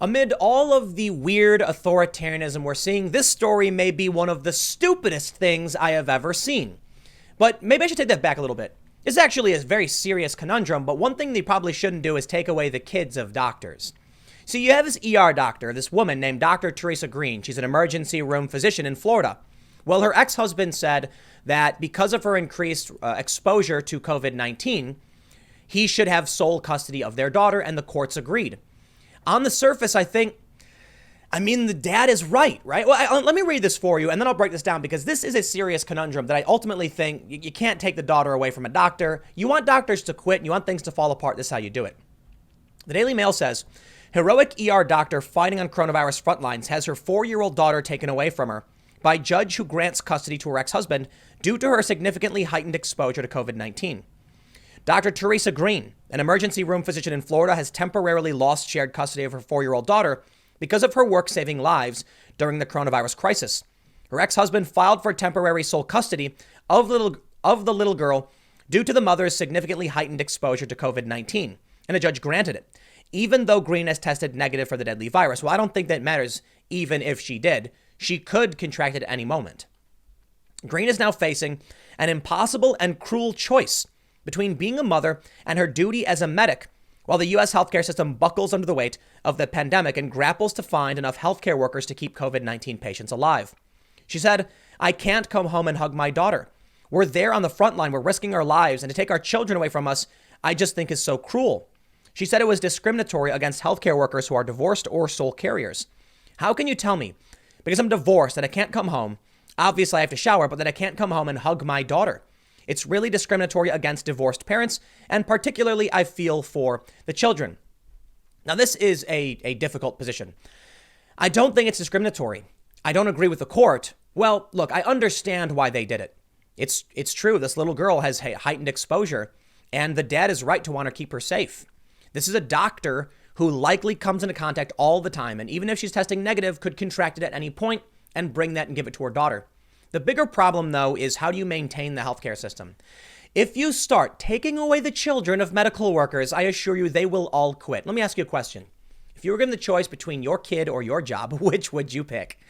Amid all of the weird authoritarianism we're seeing, this story may be one of the stupidest things I have ever seen. But maybe I should take that back a little bit. It's actually a very serious conundrum, but one thing they probably shouldn't do is take away the kids of doctors. So you have this ER doctor, this woman named Dr. Teresa Green. She's an emergency room physician in Florida. Well, her ex-husband said that because of her increased exposure to COVID-19, he should have sole custody of their daughter, and the courts agreed. On the surface, the dad is right? Well, let me read this for you, and then I'll break this down, because this is a serious conundrum that I ultimately think you can't take the daughter away from a doctor. You want doctors to quit, and you want things to fall apart. This is how you do it. The Daily Mail says, heroic ER doctor fighting on coronavirus frontlines has her 4-year-old daughter taken away from her by judge who grants custody to her ex-husband due to her significantly heightened exposure to COVID-19. Dr. Teresa Green, an emergency room physician in Florida, has temporarily lost shared custody of her 4-year-old daughter because of her work saving lives during the coronavirus crisis. Her ex-husband filed for temporary sole custody of the little girl due to the mother's significantly heightened exposure to COVID-19, and a judge granted it, even though Green has tested negative for the deadly virus. Well, I don't think that matters, even if she did. She could contract it at any moment. Green is now facing an impossible and cruel choice between being a mother and her duty as a medic, while the U.S. healthcare system buckles under the weight of the pandemic and grapples to find enough healthcare workers to keep COVID-19 patients alive. She said, "I can't come home and hug my daughter. We're there on the front line. We're risking our lives, and to take our children away from us, I just think is so cruel." She said it was discriminatory against healthcare workers who are divorced or sole carriers. "How can you tell me, because I'm divorced, that I can't come home? Obviously, I have to shower, but that I can't come home and hug my daughter. It's really discriminatory against divorced parents, and particularly I feel for the children." Now, this is a difficult position. I don't think it's discriminatory. I don't agree with the court. Well, look, I understand why they did it. It's true. This little girl has heightened exposure, and the dad is right to want to keep her safe. This is a doctor who likely comes into contact all the time, and even if she's testing negative, could contract it at any point and bring that and give it to her daughter. The bigger problem, though, is how do you maintain the healthcare system? If you start taking away the children of medical workers, I assure you they will all quit. Let me ask you a question. If you were given the choice between your kid or your job, which would you pick?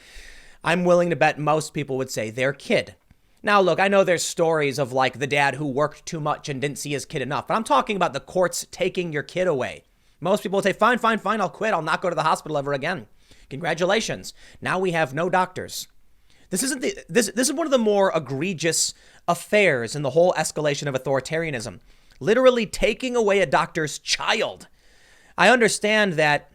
I'm willing to bet most people would say their kid. Now, look, I know there's stories of like the dad who worked too much and didn't see his kid enough, but I'm talking about the courts taking your kid away. Most people would say, fine, I'll quit. I'll not go to the hospital ever again. Congratulations. Now we have no doctors. This is one of the more egregious affairs in the whole escalation of authoritarianism. Literally taking away a doctor's child. I understand that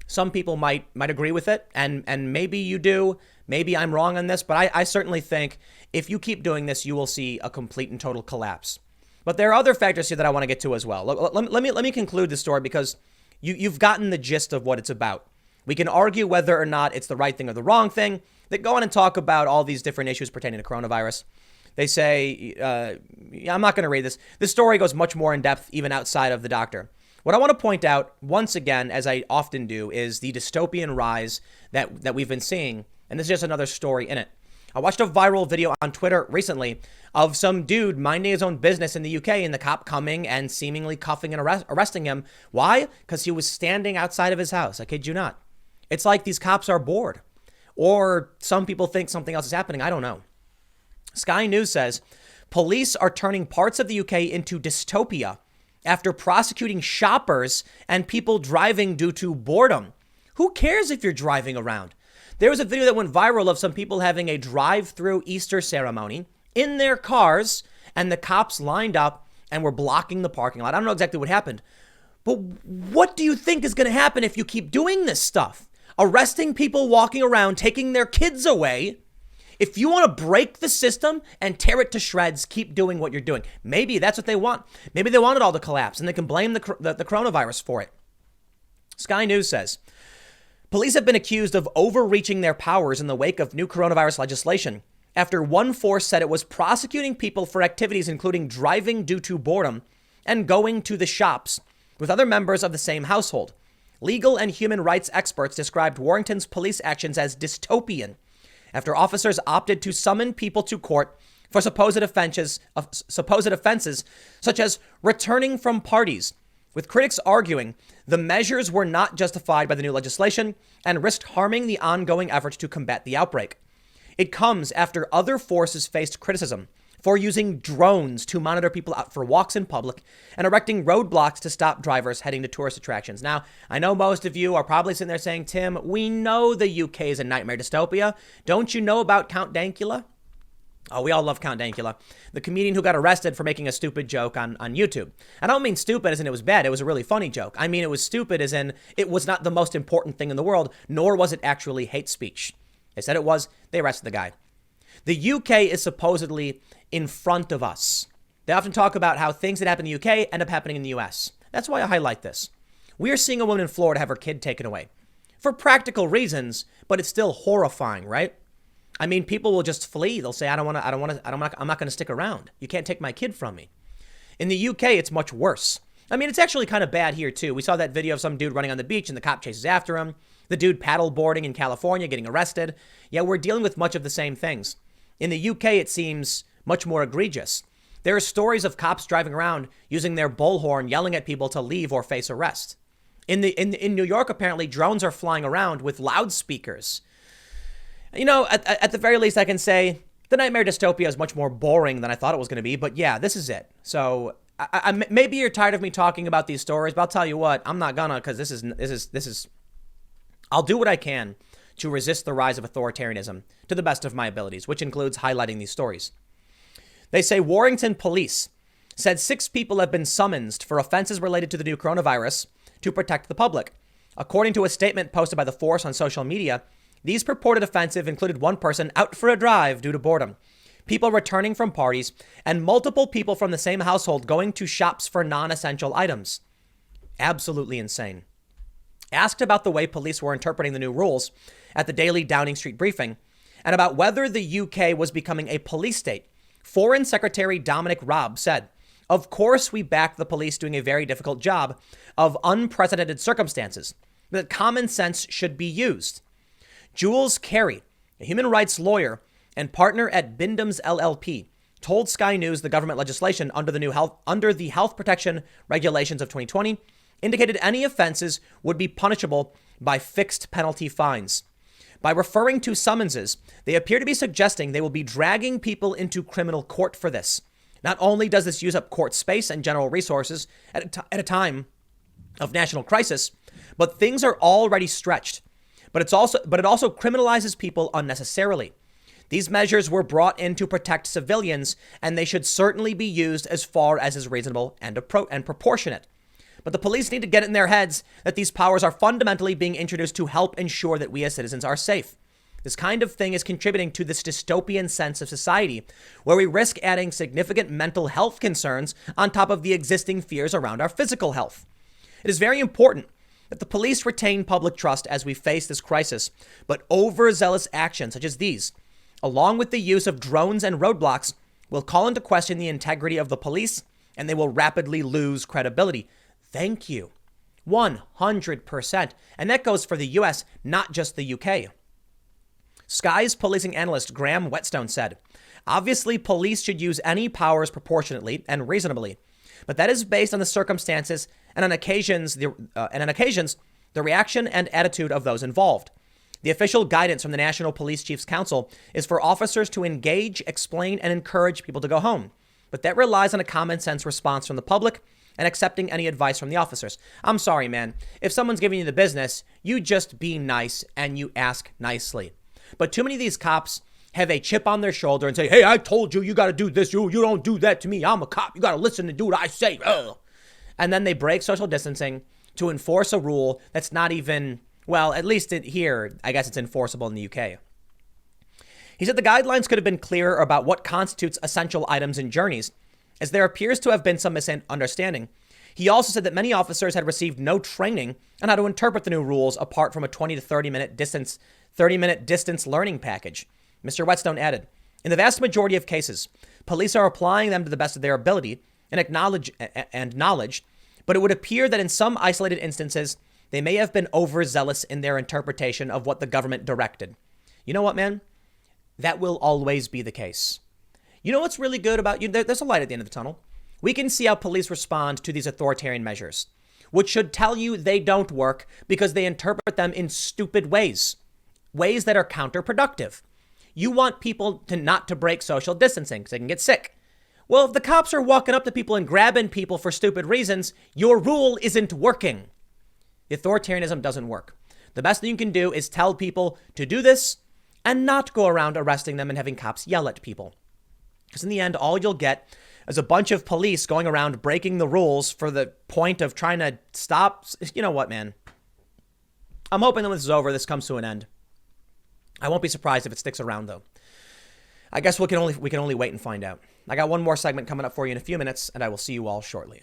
some people might agree with it, and maybe you do. Maybe I'm wrong on this, but I certainly think if you keep doing this, you will see a complete and total collapse. But there are other factors here that I want to get to as well. Let me conclude the story, because you've gotten the gist of what it's about. We can argue whether or not it's the right thing or the wrong thing. They go on and talk about all these different issues pertaining to coronavirus. They say, I'm not going to read this. This story goes much more in depth, even outside of the doctor. What I want to point out, once again, as I often do, is the dystopian rise that we've been seeing. And this is just another story in it. I watched a viral video on Twitter recently of some dude minding his own business in the UK, and the cop coming and seemingly cuffing and arresting him. Why? Because he was standing outside of his house. I kid you not. It's like these cops are bored. Or some people think something else is happening. I don't know. Sky News says, police are turning parts of the UK into dystopia after prosecuting shoppers and people driving due to boredom. Who cares if you're driving around? There was a video that went viral of some people having a drive-through Easter ceremony in their cars, and the cops lined up and were blocking the parking lot. I don't know exactly what happened, but what do you think is going to happen if you keep doing this stuff? Arresting people walking around, taking their kids away. If you want to break the system and tear it to shreds, keep doing what you're doing. Maybe that's what they want. Maybe they want it all to collapse, and they can blame the coronavirus for it. Sky News says, police have been accused of overreaching their powers in the wake of new coronavirus legislation after one force said it was prosecuting people for activities including driving due to boredom and going to the shops with other members of the same household. Legal and human rights experts described Warrington's police actions as dystopian after officers opted to summon people to court for supposed offenses such as returning from parties, with critics arguing the measures were not justified by the new legislation and risked harming the ongoing efforts to combat the outbreak. It comes after other forces faced criticism for using drones to monitor people out for walks in public and erecting roadblocks to stop drivers heading to tourist attractions. Now, I know most of you are probably sitting there saying, Tim, we know the UK is a nightmare dystopia. Don't you know about Count Dankula? Oh, we all love Count Dankula, the comedian who got arrested for making a stupid joke on YouTube. I don't mean stupid as in it was bad. It was a really funny joke. I mean, it was stupid as in it was not the most important thing in the world, nor was it actually hate speech. They said it was. They arrested the guy. The UK is supposedly in front of us. They often talk about how things that happen in the UK end up happening in the US. That's why I highlight this. We are seeing a woman in Florida have her kid taken away for practical reasons, but it's still horrifying, right? I mean, people will just flee. They'll say, I'm not going to stick around. You can't take my kid from me. In the UK, it's much worse. I mean, it's actually kind of bad here too. We saw that video of some dude running on the beach and the cop chases after him. The dude paddle boarding in California, getting arrested. Yeah, we're dealing with much of the same things. In the UK, it seems much more egregious. There are stories of cops driving around using their bullhorn, yelling at people to leave or face arrest. In New York, apparently, drones are flying around with loudspeakers. You know, at the very least, I can say the nightmare dystopia is much more boring than I thought it was going to be. But yeah, this is it. So maybe you're tired of me talking about these stories, but I'll tell you what, I'm not gonna, because this is. I'll do what I can to resist the rise of authoritarianism to the best of my abilities, which includes highlighting these stories. They say Warrington police said 6 people have been summoned for offenses related to the new coronavirus to protect the public. According to a statement posted by the force on social media, these purported offenses included one person out for a drive due to boredom, people returning from parties, and multiple people from the same household going to shops for non-essential items. Absolutely insane. Asked about the way police were interpreting the new rules at the daily Downing Street briefing and about whether the UK was becoming a police state, Foreign Secretary Dominic Raab said, "Of course, we back the police doing a very difficult job of unprecedented circumstances, but common sense should be used." Jules Carey, a human rights lawyer and partner at Bindham's LLP, told Sky News the government legislation under the health protection regulations of 2020 indicated any offenses would be punishable by fixed penalty fines. By referring to summonses, they appear to be suggesting they will be dragging people into criminal court for this. Not only does this use up court space and general resources at a time of national crisis, but things are already stretched. But it also criminalizes people unnecessarily. These measures were brought in to protect civilians, and they should certainly be used as far as is reasonable and proportionate. But the police need to get it in their heads that these powers are fundamentally being introduced to help ensure that we as citizens are safe. This kind of thing is contributing to this dystopian sense of society where we risk adding significant mental health concerns on top of the existing fears around our physical health. It is very important that the police retain public trust as we face this crisis, but overzealous actions such as these, along with the use of drones and roadblocks, will call into question the integrity of the police, and they will rapidly lose credibility. Thank you. 100%. And that goes for the US, not just the UK. Sky's policing analyst Graham Whetstone said, "Obviously, police should use any powers proportionately and reasonably, but that is based on the circumstances and on occasions the reaction and attitude of those involved. The official guidance from the National Police Chiefs Council is for officers to engage, explain, and encourage people to go home, but that relies on a common sense response from the public and accepting any advice from the officers." I'm sorry, man. If someone's giving you the business, you just be nice and you ask nicely. But too many of these cops have a chip on their shoulder and say, "Hey, I told you, you got to do this. You don't do that to me. I'm a cop. You got to listen and do what I say." Ugh. And then they break social distancing to enforce a rule that's not even, well, at least here, I guess it's enforceable in the UK. He said the guidelines could have been clearer about what constitutes essential items in journeys, as there appears to have been some misunderstanding. He also said that many officers had received no training on how to interpret the new rules apart from a 20 to 30-minute distance learning package. Mr. Whetstone added, "In the vast majority of cases, police are applying them to the best of their ability and knowledge, but it would appear that in some isolated instances, they may have been overzealous in their interpretation of what the government directed." You know what, man? That will always be the case. You know what's really good about you? There's a light at the end of the tunnel. We can see how police respond to these authoritarian measures. which should tell you they don't work because they interpret them in stupid ways that are counterproductive. You want people to not to break social distancing because they can get sick. Well, if the cops are walking up to people and grabbing people for stupid reasons, your rule isn't working. The authoritarianism doesn't work. The best thing you can do is tell people to do this and not go around arresting them and having cops yell at people. Because in the end, all you'll get is a bunch of police going around breaking the rules for the point of trying to stop. You know what, man? I'm hoping that when this is over, this comes to an end. I won't be surprised if it sticks around, though. I guess we can only wait and find out. I got one more segment coming up for you in a few minutes, and I will see you all shortly.